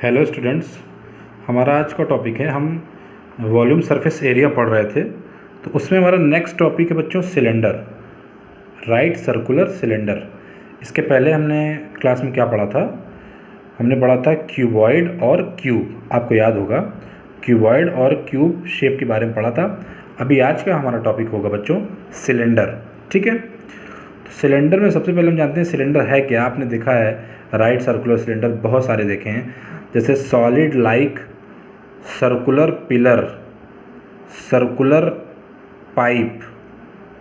Hello students, हमारा आज का टॉपिक है, हम वॉल्यूम सरफेस एरिया पढ़ रहे थे। तो उसमें हमारा नेक्स्ट टॉपिक है बच्चों सिलेंडर, राइट सर्कुलर सिलेंडर। इसके पहले हमने क्लास में क्या पढ़ा था? हमने पढ़ा था क्यूबॉइड और क्यूब, आपको याद होगा क्यूबॉइड और क्यूब शेप के बारे में पढ़ा था। अभी आज का हमारा टॉपिक होगा बच्चों सिलेंडर, ठीक है। तो सिलेंडर में सबसे पहले हम जानते हैं सिलेंडर है क्या। आपने देखा है राइट सर्कुलर सिलेंडर बहुत सारे देखे हैं, जैसे solid like, circular pillar, circular pipe,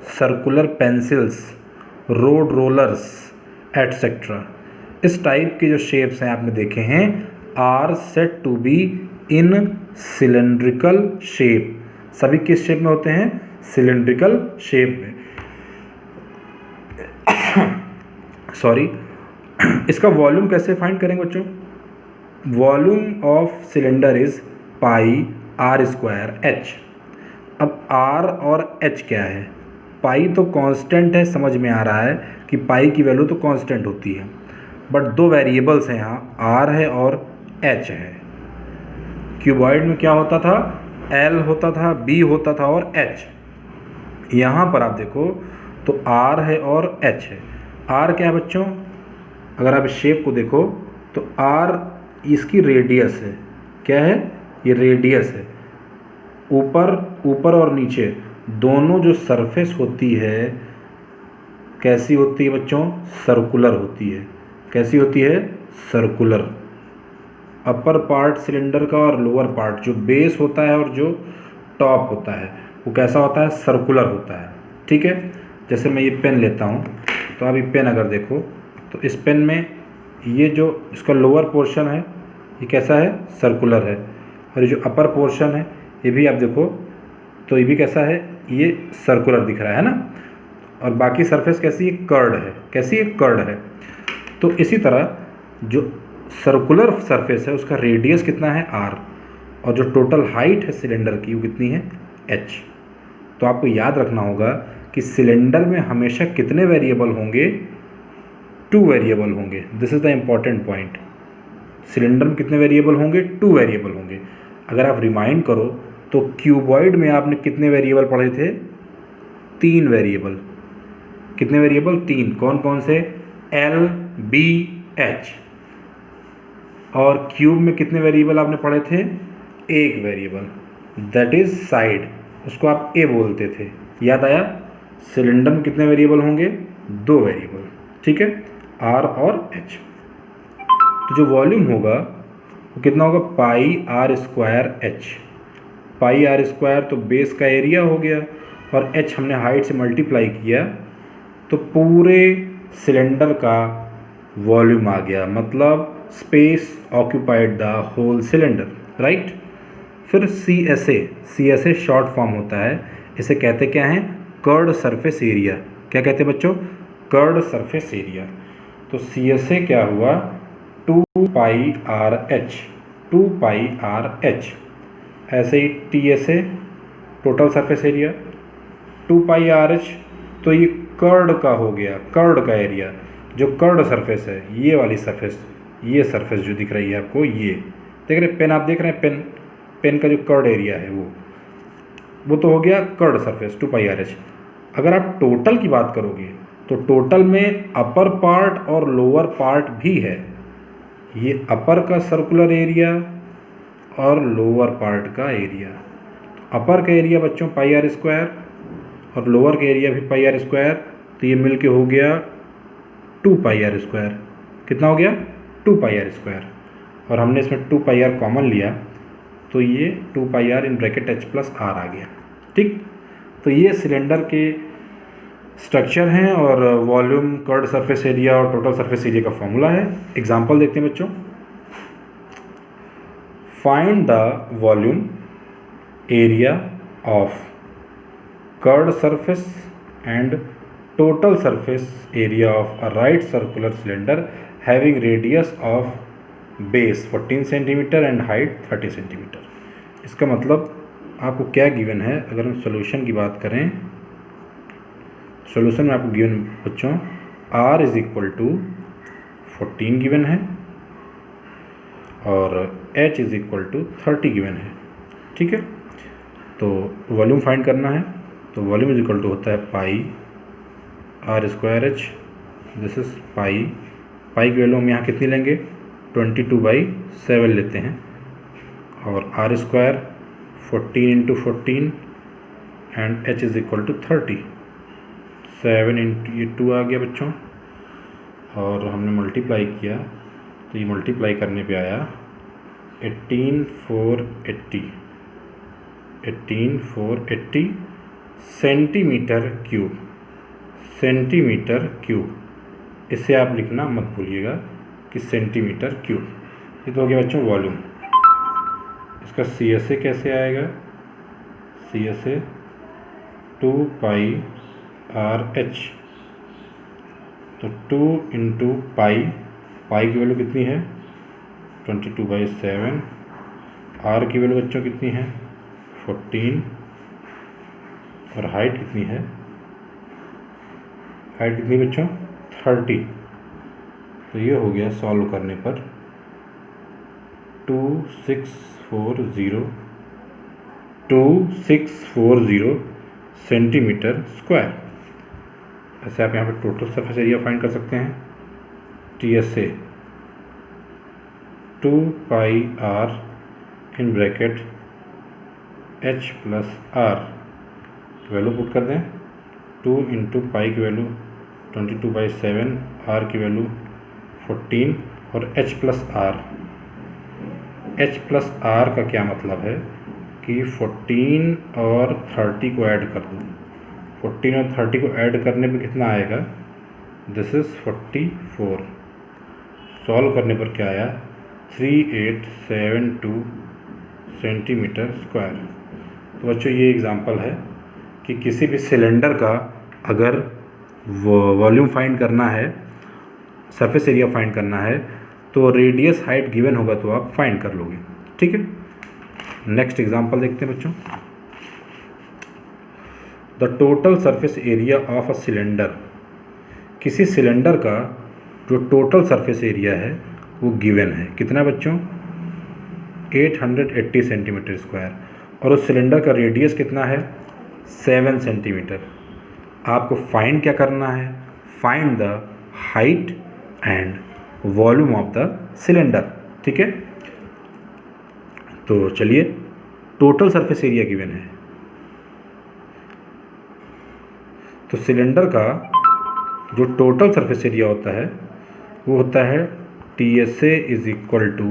circular pencils, road rollers etcetera. इस टाइप के जो शेप्स हैं आपने देखे हैं are said to be in cylindrical shape. सभी किस शेप में होते हैं? सिलेंड्रिकल शेप में। सॉरी इसका वॉल्यूम कैसे फाइंड करेंगे बच्चों? Volume of cylinder is pi are square h. अब आर और एच क्या है? पाई तो कांस्टेंट है, समझ में आ रहा है कि पाई की वैल्यू तो कांस्टेंट होती है, बट दो वेरिएबल्स हैं यहाँ, आर है और एच है। क्यूबॉइड में क्या होता था? एल होता था, बी होता था और एच। यहाँ पर आप देखो तो आर है और एच है। आर क्या है बच्चों? अगर आप इस शेप को देखो तो आर इसकी रेडियस है। क्या है? ये रेडियस है। ऊपर और नीचे दोनों जो सरफेस होती है कैसी होती है बच्चों? सर्कुलर होती है। कैसी होती है? सर्कुलर। अपर पार्ट सिलेंडर का और लोअर पार्ट, जो बेस होता है और जो टॉप होता है, वो कैसा होता है? सर्कुलर होता है, ठीक है। जैसे मैं ये पेन लेता हूँ तो आप ये पेन अगर देखो तो इस पेन में ये जो इसका लोअर पोर्शन है ये कैसा है? सर्कुलर है। और ये जो अपर पोर्शन है ये भी आप देखो तो ये भी कैसा है? ये सर्कुलर दिख रहा है ना। और बाकी सरफेस कैसी है? कर्ड है। कैसी है? कर्ड है। तो इसी तरह जो सर्कुलर सरफेस है उसका रेडियस कितना है? आर। और जो टोटल हाइट है सिलेंडर की वो कितनी है? एच। तो आपको याद रखना होगा कि सिलेंडर में हमेशा कितने वेरिएबल होंगे? 2 वेरिएबल होंगे। This is the important point. Cylinder में कितने वेरिएबल होंगे? 2 वेरिएबल होंगे। अगर आप रिमाइंड करो तो क्यूबॉइड में आपने कितने वेरिएबल पढ़े थे? 3 वेरिएबल। कितने वेरिएबल? 3। कौन कौन से? L, b, h. और क्यूब में कितने वेरिएबल आपने पढ़े थे? 1 वेरिएबल, दैट इज साइड, उसको आप ए बोलते थे। याद आया? सिलेंडर में कितने वेरिएबल होंगे? 2 वेरिएबल, ठीक है, आर और एच। तो जो वॉल्यूम होगा वो कितना होगा? Pi are square h. Pi are square तो बेस का एरिया हो गया और एच हमने हाइट से मल्टीप्लाई किया तो पूरे सिलेंडर का वॉल्यूम आ गया, मतलब space occupied the whole cylinder, right. फिर C S A short form होता है। इसे कहते क्या हैं? Curved surface area. क्या कहते हैं बच्चों? Curved surface area. तो सी एस ए क्या हुआ? 2 pi R H, 2 pi R H. ऐसे ही T S A total surface area 2 pi R H. तो ये कर्ड का हो गया, कर्ड का एरिया। जो कर्ड सरफेस है ये वाली सरफेस, ये सरफेस जो दिख रही है आपको, ये देख रहे पेन, आप देख रहे हैं पेन का जो कर्ड एरिया है वो तो हो गया curved surface 2 pi R H. अगर आप टोटल की बात करोगे तो टोटल में अपर पार्ट और लोअर पार्ट भी है। ये अपर का सर्कुलर एरिया और लोअर पार्ट का एरिया। अपर का एरिया बच्चों पाई आर स्क्वायर और लोअर का एरिया भी पाई आर स्क्वायर, तो ये मिलके हो गया 2 पाई आर स्क्वायर। कितना हो गया? 2 पाई आर स्क्वायर। और हमने इसमें 2 पाई आर कॉमन लिया तो ये 2 pi R in bracket H plus R आ गया, ठीक। तो ये सिलेंडर के स्ट्रक्चर हैं और वॉल्यूम, कर्ड सरफेस एरिया और टोटल सरफेस एरिया का फॉर्मूला है। एग्जांपल देखते हैं बच्चों। Find the volume area of curved surface and total surface area of a right circular cylinder having radius of base 14 centimetre and height 30 centimetre. इसका मतलब आपको क्या गिवन है? अगर हम सॉल्यूशन की बात करें, सॉल्यूशन में आपको गिवन बच्चों r is equal to 14 given है और h is equal to 30 given है। ठीक है, तो वॉल्यूम फाइंड करना है, तो वॉल्यूम इज इक्वल टू होता है pi are square H. This is pi की वैल्यू हम यहाँ कितनी लेंगे, 22/7 लेते हैं, और r square 14 into 14 and h is equal to 30। 7 into ये 2 आ गया बच्चों, और हमने मल्टीप्लाई किया तो ये मल्टीप्लाई करने पे आया 18,480 सेंटीमीटर क्यूब। इसे आप लिखना मत भूलिएगा कि सेंटीमीटर क्यूब। ये तो हो गया बच्चों वॉल्यूम। इसका CSA कैसे आएगा, CSA 2πRH, तो 2 इंटू पाई की वैल्यू कितनी है 22/7, आर की वैल्यू बच्चों कितनी है 14, और हाइट कितनी है, बच्चों 30। तो ये हो गया सॉल्व करने पर 2640 सेंटीमीटर स्क्वायर। ऐसे आप यहाँ पे टोटल सरफेस एरिया फाइंड कर सकते हैं। TSA 2πr in bracket h plus r value put कर दें, 2 इंटू पाई की वैल्यू 22/7, r की वैल्यू 14, और h प्लस r का क्या मतलब है कि 14 और 30 को ऐड कर दो। 14 और 30 को ऐड करने पे कितना आएगा, दिस इज़ 44। सॉल्व करने पर क्या आया 3872 सेंटीमीटर स्क्वायर। तो बच्चों ये एग्जांपल है कि किसी भी सिलेंडर का अगर वॉल्यूम फाइंड करना है, सरफेस एरिया फाइंड करना है, तो रेडियस हाइट गिवन होगा तो आप फाइंड कर लोगे। ठीक है, नेक्स्ट एग्जांपल देखते हैं बच्चों। The total surface area of a cylinder, किसी सिलेंडर का जो टोटल सरफेस एरिया है वो गिवन है, कितना बच्चों 880 सेंटीमीटर स्क्वायर, और उस सिलेंडर का रेडियस कितना है 7 सेंटीमीटर। आपको फाइंड क्या करना है, find the height and volume of the cylinder. ठीक है, तो चलिए टोटल सरफेस एरिया गिवन है, तो सिलेंडर का जो टोटल सरफेस एरिया होता है वो होता है TSA is equal to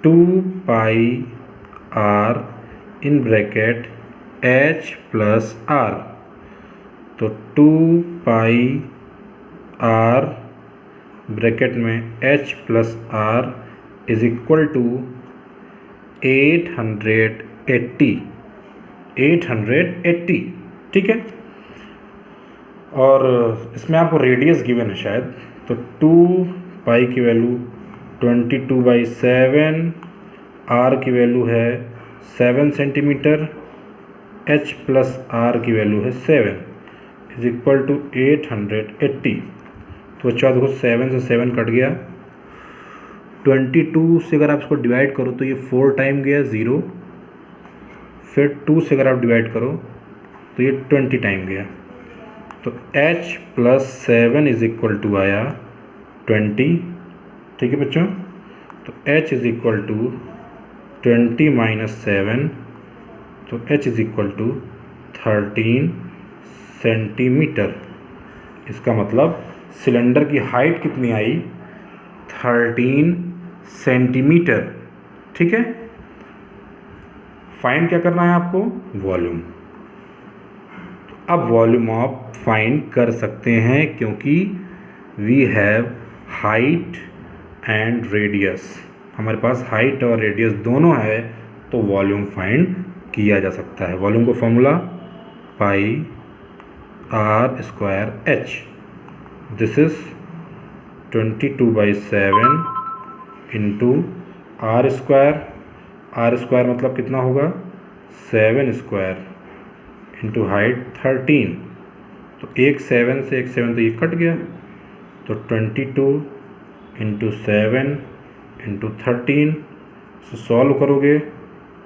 2πr in bracket h plus r। तो 2πr ब्रैकेट में h plus r is equal to 880। ठीक है, और इसमें आपको रेडियस गिवन है शायद, तो 2 पाई की वैल्यू 22/7, r की वैल्यू है 7 सेंटीमीटर, h प्लस r की वैल्यू है 7 इज इक्वल टू 880। तो बच्चों देखो 7 से 7 कट गया, 22 से अगर आप इसको डिवाइड करो तो ये 4 टाइम गया 0, फिर 2 से अगर आप डिवाइड करो तो ये 20 टाइम गया, तो h plus 7 is equal to आया 20। ठीक है बच्चों, तो h is equal to 20 minus 7, तो h is equal to 13 centimetre. इसका मतलब सिलेंडर की हाइट कितनी आई 13 सेंटीमीटर। ठीक है, फाइंड क्या करना है आपको, वॉल्यूम। अब वॉल्यूम आप फाइंड कर सकते हैं क्योंकि we have height and radius, हमारे पास हाइट और रेडियस दोनों है, तो वॉल्यूम फाइंड किया जा सकता है। वॉल्यूम को formula pi r square h, this is 22/7 into r square मतलब कितना होगा 7 स्क्वायर इंटू हाइट 13, तो एक 7 से एक 7 तो ये कट गया, तो 22 इंटू 7 इंटू 13 से सॉल्व करोगे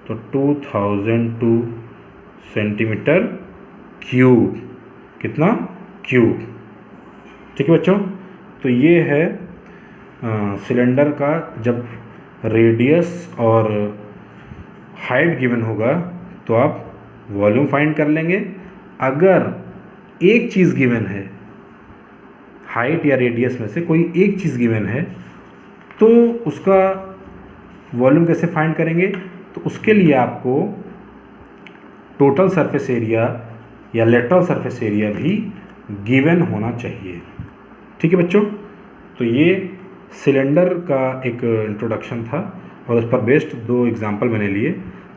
तो 2002 सेंटीमीटर क्यूब, कितना क्यूब। ठीक है बच्चों, तो ये है सिलेंडर का जब रेडियस और हाइट गिवन होगा तो आप वॉल्यूम फाइंड कर लेंगे। अगर एक चीज़ गिवन है, हाइट या रेडियस में से कोई एक चीज़ गिवन है, तो उसका वॉल्यूम कैसे फाइंड करेंगे? तो उसके लिए आपको टोटल सरफेस एरिया या लेटरल सरफेस एरिया भी गिवन होना चाहिए। ठीक है बच्चों, तो ये सिलेंडर का एक इंट्रोडक्शन था और उस पर बेस्ड 2 एग्जाम्पल मैंने लिए।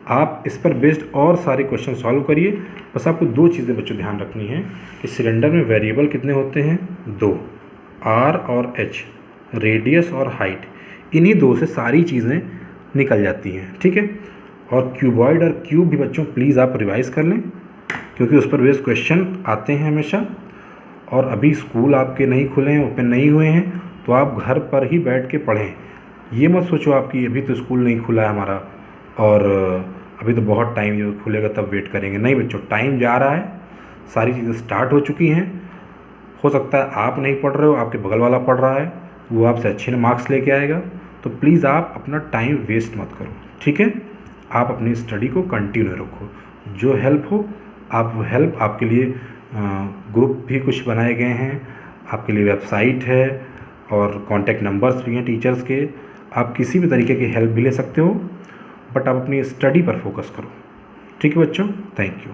आप इस पर बेस्ड और सारे क्वेश्चन सॉल्व करिए। बस आपको 2 चीज़ें बच्चों ध्यान रखनी है कि सिलेंडर में वेरिएबल कितने होते हैं? 2, आर और एच, रेडियस और हाइट। इन्हीं 2 से सारी चीज़ें निकल जाती हैं। ठीक है, और क्यूबॉइड और क्यूब भी बच्चों प्लीज़ आप रिवाइज़ कर लें, क्योंकि उस पर बेस्ड क्वेश्चन आते हैं हमेशा। और अभी स्कूल आपके नहीं खुले हैं, ओपन नहीं हुए हैं, तो आप घर पर ही बैठ के पढ़ें। ये मत सोचो आपकी अभी तो स्कूल नहीं खुला है हमारा और अभी तो बहुत टाइम, जो खुलेगा तब वेट करेंगे। नहीं बच्चों, टाइम जा रहा है, सारी चीज़ें स्टार्ट हो चुकी हैं। हो सकता है आप नहीं पढ़ रहे हो, आपके बगल वाला पढ़ रहा है, वो आपसे अच्छे मार्क्स लेके आएगा। तो प्लीज़ आप अपना टाइम वेस्ट मत करो। ठीक है, आप अपनी स्टडी को कंटिन्यू रखो। जो हेल्प हो आप हेल्प, आपके लिए ग्रुप भी कुछ बनाए गए हैं, आपके लिए वेबसाइट है और कॉन्टैक्ट नंबर्स भी हैं टीचर्स के। आप किसी भी तरीके की हेल्प भी ले सकते हो, बट आप अपनी स्टडी पर फोकस करो। ठीक है बच्चों, थैंक यू।